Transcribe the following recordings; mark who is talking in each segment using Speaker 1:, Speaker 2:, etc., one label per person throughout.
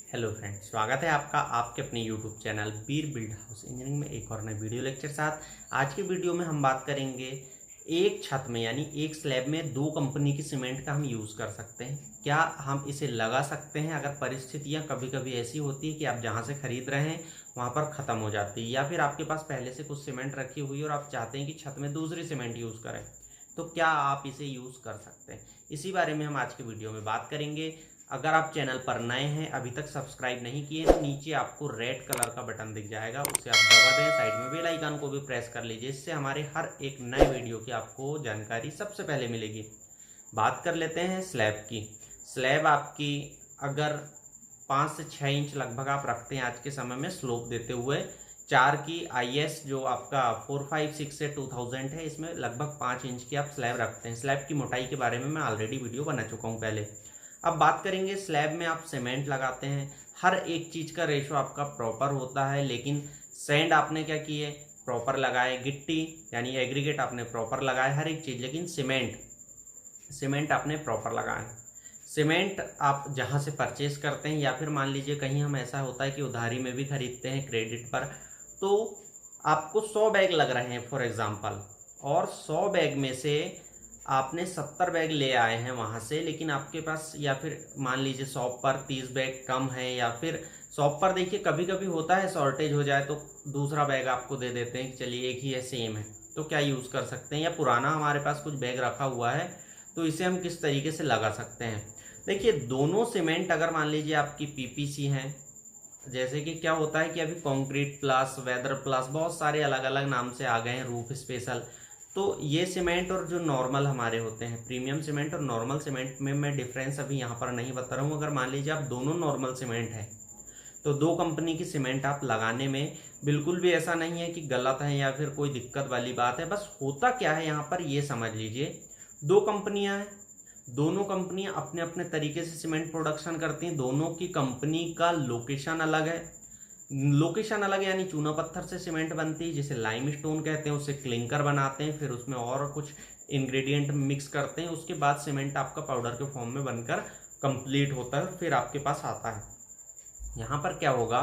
Speaker 1: Hello friends, स्वागत है आपका आपके अपने यूट्यूब चैनल बीर बिल्ड हाउस इंजीनियरिंग में एक और नए वीडियो लेक्चर साथ। आज की वीडियो में हम बात करेंगे एक छत में यानी एक स्लैब में दो कंपनी की सीमेंट का हम यूज़ कर सकते हैं। क्या हम इसे लगा सकते हैं अगर परिस्थितियां कभी कभी ऐसी होती है कि आप जहां से खरीद रहे हैं वहां पर ख़त्म हो जाती है, या फिर आपके पास पहले से कुछ सीमेंट रखी हुई है और आप चाहते हैं कि छत में दूसरी सीमेंट यूज़ करें, तो क्या आप इसे यूज़ कर सकते हैं। इसी बारे में हम आज की वीडियो में बात करेंगे। अगर आप चैनल पर नए हैं, अभी तक सब्सक्राइब नहीं किए, तो नीचे आपको रेड कलर का बटन दिख जाएगा, उससे आप दबा दें। साइड में बेल आइकन को भी प्रेस कर लीजिए, इससे हमारे हर एक नए वीडियो की आपको जानकारी सबसे पहले मिलेगी। बात कर लेते हैं स्लैब की। स्लैब आपकी अगर 5 से 6 इंच लगभग आप रखते हैं आज के समय में स्लोप देते हुए, 4 की IS जो आपका 456 से 2000 है, इसमें लगभग 5 इंच की आप स्लैब रखते हैं। स्लैब की मोटाई के बारे में मैं ऑलरेडी वीडियो बना चुका हूँ पहले। अब बात करेंगे स्लैब में आप सीमेंट लगाते हैं, हर एक चीज़ का रेशो आपका प्रॉपर होता है, लेकिन सैंड आपने क्या किए, प्रॉपर लगाए, गिट्टी यानी एग्रीगेट आपने प्रॉपर लगाए, हर एक चीज़, लेकिन सीमेंट आपने प्रॉपर लगाए। सीमेंट आप जहाँ से परचेज करते हैं, या फिर मान लीजिए कहीं हम ऐसा होता है कि उधारी में भी खरीदते हैं क्रेडिट पर, तो आपको 100 बैग लग रहे हैं फॉर एग्जांपल, और 100 बैग में से आपने 70 बैग ले आए हैं वहाँ से, लेकिन आपके पास या फिर मान लीजिए शॉप पर 30 बैग कम है, या फिर शॉप पर देखिए कभी कभी होता है शॉर्टेज हो जाए तो दूसरा बैग आपको दे देते हैं कि चलिए एक ही है, सेम है, तो क्या यूज़ कर सकते हैं। या पुराना हमारे पास कुछ बैग रखा हुआ है, तो इसे हम किस तरीके से लगा सकते हैं। देखिए दोनों सीमेंट अगर मान लीजिए आपकी PPC हैं, जैसे कि क्या होता है कि अभी कंक्रीट प्लस, वेदर प्लस, बहुत सारे अलग अलग नाम से आ गए हैं, रूफ स्पेशल, तो ये सीमेंट और जो नॉर्मल हमारे होते हैं प्रीमियम सीमेंट और नॉर्मल सीमेंट में मैं डिफरेंस अभी यहाँ पर नहीं बता रहा हूँ। अगर मान लीजिए आप दोनों नॉर्मल सीमेंट है, तो दो कंपनी की सीमेंट आप लगाने में बिल्कुल भी ऐसा नहीं है कि गलत है या फिर कोई दिक्कत वाली बात है। बस होता क्या है यहाँ पर ये समझ लीजिए, दो कंपनियां हैं, दोनों कंपनियां अपने अपने तरीके से सीमेंट प्रोडक्शन करती हैं, दोनों की कंपनी का लोकेशन अलग है। लोकेशन अलग यानी चूना पत्थर से सीमेंट बनती है जिसे लाइम स्टोन कहते हैं, उससे क्लिंकर बनाते हैं, फिर उसमें और कुछ इंग्रेडिएंट मिक्स करते हैं, उसके बाद सीमेंट आपका पाउडर के फॉर्म में बनकर कंप्लीट होता है, फिर आपके पास आता है। यहाँ पर क्या होगा,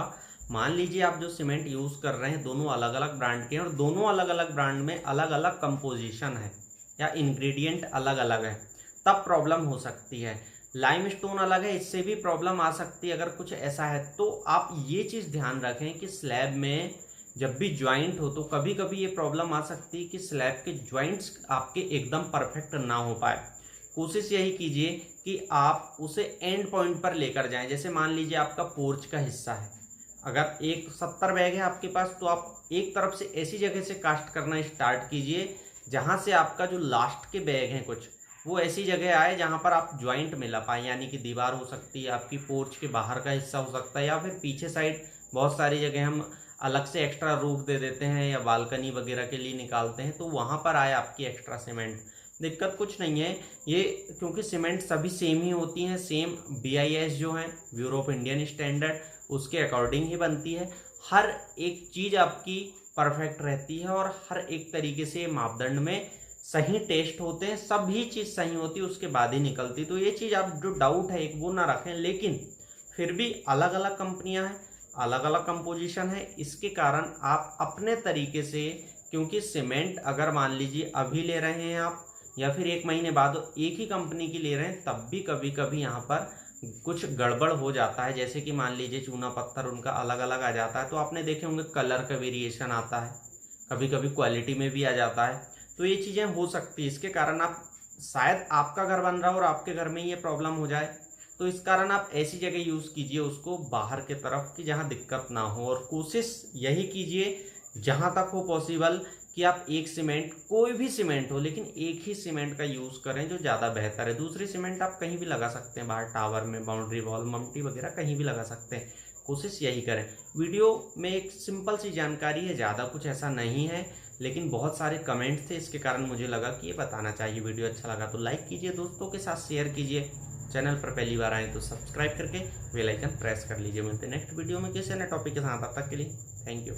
Speaker 1: मान लीजिए आप जो सीमेंट यूज़ कर रहे हैं दोनों अलग अलग ब्रांड के हैं, और दोनों अलग अलग ब्रांड में अलग अलग कंपोजिशन है या इंग्रेडिएंट अलग अलग है, तब प्रॉब्लम हो सकती है। लाइम स्टोन अलग है, इससे भी प्रॉब्लम आ सकती है अगर कुछ ऐसा है। तो आप ये चीज़ ध्यान रखें कि स्लैब में जब भी ज्वाइंट हो, तो कभी कभी ये प्रॉब्लम आ सकती है कि स्लैब के ज्वाइंट्स आपके एकदम परफेक्ट ना हो पाए। कोशिश यही कीजिए कि आप उसे एंड पॉइंट पर लेकर जाएं। जैसे मान लीजिए आपका पोर्च का हिस्सा है, अगर एक 70 बैग है आपके पास, तो आप एक तरफ से ऐसी जगह से कास्ट करना स्टार्ट कीजिए जहां से आपका जो लास्ट के बैग हैं कुछ वो ऐसी जगह आए जहां पर आप ज्वाइंट मिला पाए, यानी कि दीवार हो सकती है, आपकी पोर्च के बाहर का हिस्सा हो सकता है, या फिर पीछे साइड बहुत सारी जगह हम अलग से एक्स्ट्रा रूफ दे देते हैं या बालकनी वगैरह के लिए निकालते हैं, तो वहां पर आए आपकी एक्स्ट्रा सीमेंट। दिक्कत कुछ नहीं है ये, क्योंकि सीमेंट सभी सेम ही होती हैं, सेम BIS जो है ब्यूरो ऑफ इंडियन स्टैंडर्ड, उसके अकॉर्डिंग ही बनती है। हर एक चीज़ आपकी परफेक्ट रहती है और हर एक तरीके से मापदंड में सही टेस्ट होते हैं, सभी चीज़ सही होती है उसके बाद ही निकलती। तो ये चीज़ आप जो डाउट है एक वो ना रखें, लेकिन फिर भी अलग अलग कंपनियां हैं, अलग अलग कंपोजिशन है, इसके कारण आप अपने तरीके से, क्योंकि सीमेंट अगर मान लीजिए अभी ले रहे हैं आप या फिर 1 महीने बाद एक ही कंपनी की ले रहे हैं, तब भी कभी कभी यहाँ पर कुछ गड़बड़ हो जाता है। जैसे कि मान लीजिए चूना पत्थर उनका अलग अलग आ जाता है, तो आपने देखे होंगे कलर का वेरिएशन आता है, कभी कभी क्वालिटी में भी आ जाता है, तो ये चीज़ें हो सकती है। इसके कारण आप शायद आपका घर बन रहा हो और आपके घर में ये प्रॉब्लम हो जाए, तो इस कारण आप ऐसी जगह यूज़ कीजिए उसको बाहर के तरफ की जहाँ दिक्कत ना हो, और कोशिश यही कीजिए जहाँ तक हो पॉसिबल कि आप एक सीमेंट, कोई भी सीमेंट हो, लेकिन एक ही सीमेंट का यूज़ करें जो ज़्यादा बेहतर है। दूसरी सीमेंट आप कहीं भी लगा सकते हैं, बाहर टावर में, बाउंड्री वॉल, ममटी वगैरह कहीं भी लगा सकते हैं। कोशिश यही करें। वीडियो में एक सिंपल सी जानकारी है, ज़्यादा कुछ ऐसा नहीं है, लेकिन बहुत सारे कमेंट्स थे, इसके कारण मुझे लगा कि ये बताना चाहिए। वीडियो अच्छा लगा तो लाइक कीजिए, दोस्तों के साथ शेयर कीजिए, चैनल पर पहली बार आए तो सब्सक्राइब करके बेल आइकन प्रेस कर लीजिए। मिलते हैं नेक्स्ट वीडियो में किसी नए टॉपिक के साथ, तब तक के लिए थैंक यू।